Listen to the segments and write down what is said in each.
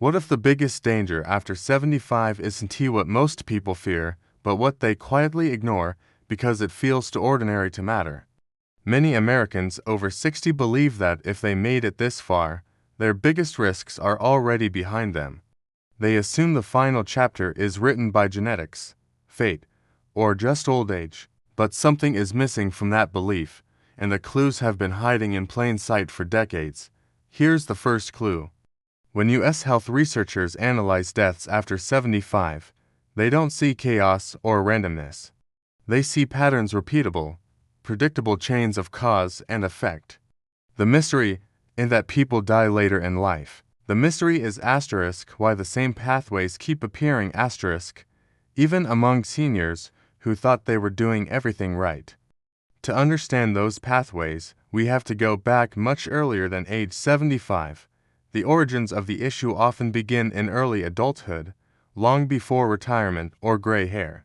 What if the biggest danger after 75 isn't what most people fear, but what they quietly ignore because it feels too ordinary to matter? Many Americans over 60 believe that if they made it this far, their biggest risks are already behind them. They assume the final chapter is written by genetics, fate, or just old age. But something is missing from that belief, and the clues have been hiding in plain sight for decades. Here's the first clue. When U.S. health researchers analyze deaths after 75, they don't see chaos or randomness. They see patterns repeatable, predictable chains of cause and effect. The mystery in that people die later in life. The mystery is why the same pathways keep appearing even among seniors who thought they were doing everything right. To understand those pathways, we have to go back much earlier than age 75. The origins of the issue often begin in early adulthood, long before retirement or gray hair.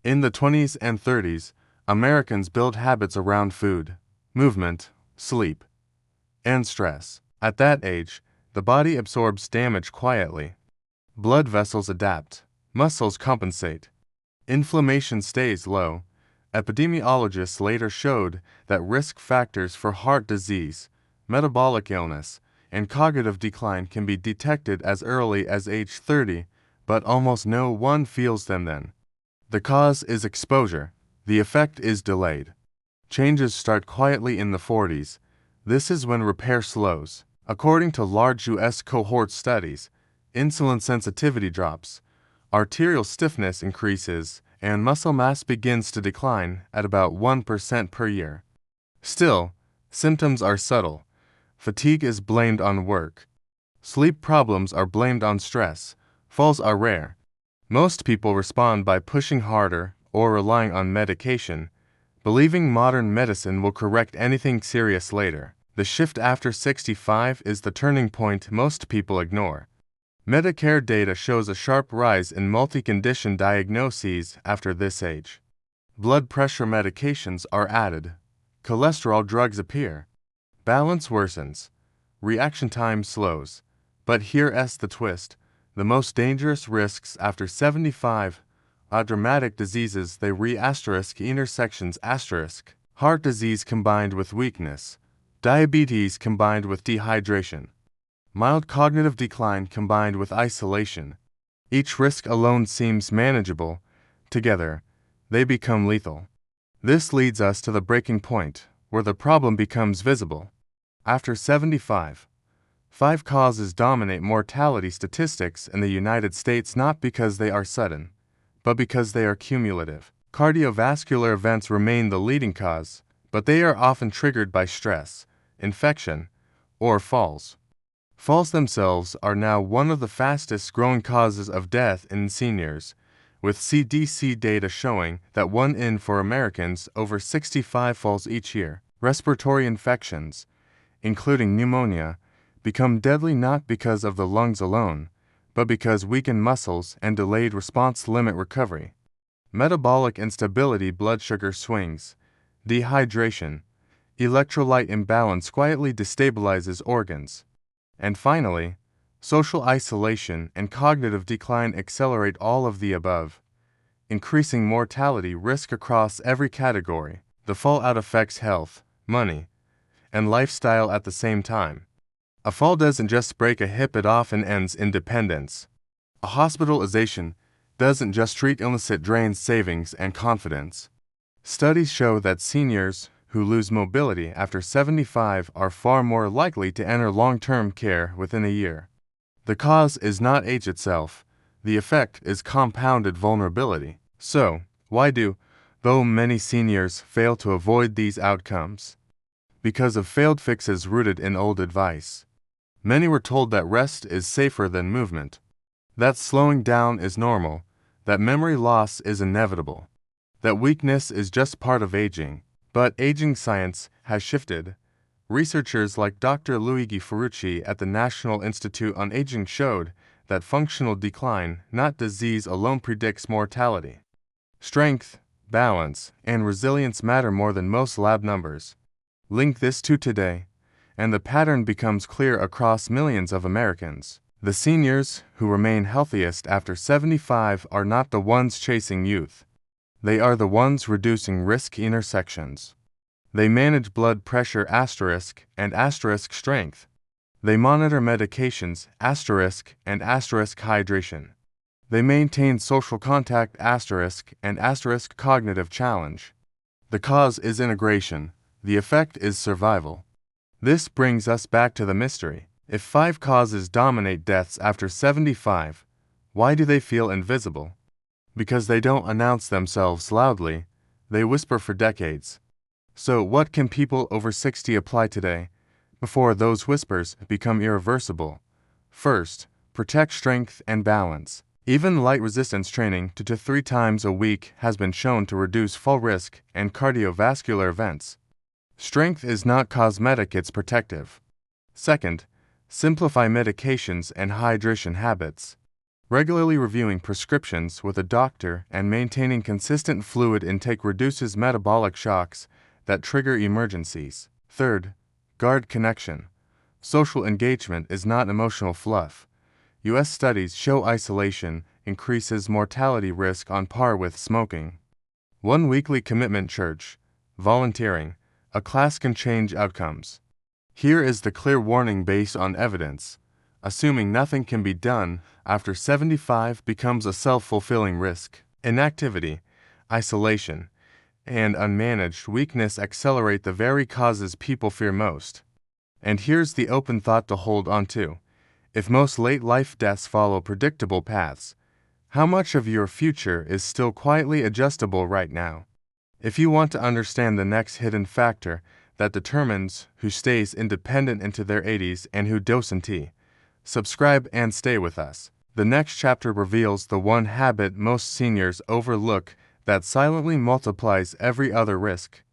In the 20s and 30s, Americans build habits around food, movement, sleep, and stress. At that age, the body absorbs damage quietly. Blood vessels adapt, muscles compensate, inflammation stays low. Epidemiologists later showed that risk factors for heart disease, metabolic illness, and cognitive decline can be detected as early as age 30, but almost no one feels them then. The cause is exposure. The effect is delayed. Changes start quietly in the 40s. This is when repair slows. According to large U.S. cohort studies, insulin sensitivity drops, arterial stiffness increases, and muscle mass begins to decline at about 1% per year. Still, symptoms are subtle. Fatigue is blamed on work. Sleep problems are blamed on stress. Falls are rare. Most people respond by pushing harder or relying on medication, believing modern medicine will correct anything serious later. The shift after 65 is the turning point most people ignore. Medicare data shows a sharp rise in multi-condition diagnoses after this age. Blood pressure medications are added. Cholesterol drugs appear. Balance worsens. Reaction time slows. But here's the twist. The most dangerous risks after 75 are dramatic diseases. They intersections heart disease combined with weakness, diabetes combined with dehydration, mild cognitive decline combined with isolation. Each risk alone seems manageable. Together, they become lethal. This leads us to the breaking point, where the problem becomes visible. After 75, 5 causes dominate mortality statistics in the United States, not because they are sudden, but because they are cumulative. Cardiovascular events remain the leading cause, but they are often triggered by stress, infection, or falls. Falls themselves are now one of the fastest growing causes of death in seniors, with CDC data showing that 1 in 4 Americans over 65 falls each year. Respiratory infections, including pneumonia, become deadly not because of the lungs alone, but because weakened muscles and delayed response limit recovery. Metabolic instability, blood sugar swings, dehydration, electrolyte imbalance quietly destabilizes organs. And finally, social isolation and cognitive decline accelerate all of the above, increasing mortality risk across every category. The fallout affects health, money, and lifestyle at the same time. A fall doesn't just break a hip, it often ends in dependence. A hospitalization doesn't just treat illness, it drains savings and confidence. Studies show that seniors who lose mobility after 75 are far more likely to enter long-term care within a year. The cause is not age itself. The effect is compounded vulnerability. So, why do, though many seniors fail to avoid these outcomes? Because of failed fixes rooted in old advice. Many were told that rest is safer than movement, that slowing down is normal, that memory loss is inevitable, that weakness is just part of aging. But aging science has shifted. Researchers like Dr. Luigi Ferrucci at the National Institute on Aging showed that functional decline, not disease alone, predicts mortality. Strength, balance, and resilience matter more than most lab numbers. Link this to today, and the pattern becomes clear across millions of Americans. The seniors who remain healthiest after 75 are not the ones chasing youth. They are the ones reducing risk intersections. They manage blood pressure and strength. They monitor medications and hydration. They maintain social contact and cognitive challenge. The cause is integration. The effect is survival. This brings us back to the mystery. If 5 causes dominate deaths after 75, why do they feel invisible? Because they don't announce themselves loudly, they whisper for decades. So what can people over 60 apply today, before those whispers become irreversible? First, protect strength and balance. Even light resistance training 2 to 3 times a week has been shown to reduce fall risk and cardiovascular events. Strength is not cosmetic, it's protective. Second, simplify medications and hydration habits. Regularly reviewing prescriptions with a doctor and maintaining consistent fluid intake reduces metabolic shocks that trigger emergencies. Third, guard connection. Social engagement is not emotional fluff. U.S. studies show isolation increases mortality risk on par with smoking. 1 weekly commitment church, volunteering, a class can change outcomes. Here is the clear warning based on evidence. Assuming nothing can be done after 75 becomes a self-fulfilling risk. Inactivity, isolation, and unmanaged weakness accelerate the very causes people fear most. And here's the open thought to hold on to. If most late-life deaths follow predictable paths, how much of your future is still quietly adjustable right now? If you want to understand the next hidden factor that determines who stays independent into their 80s and who doesn't, subscribe and stay with us. The next chapter reveals the one habit most seniors overlook that silently multiplies every other risk.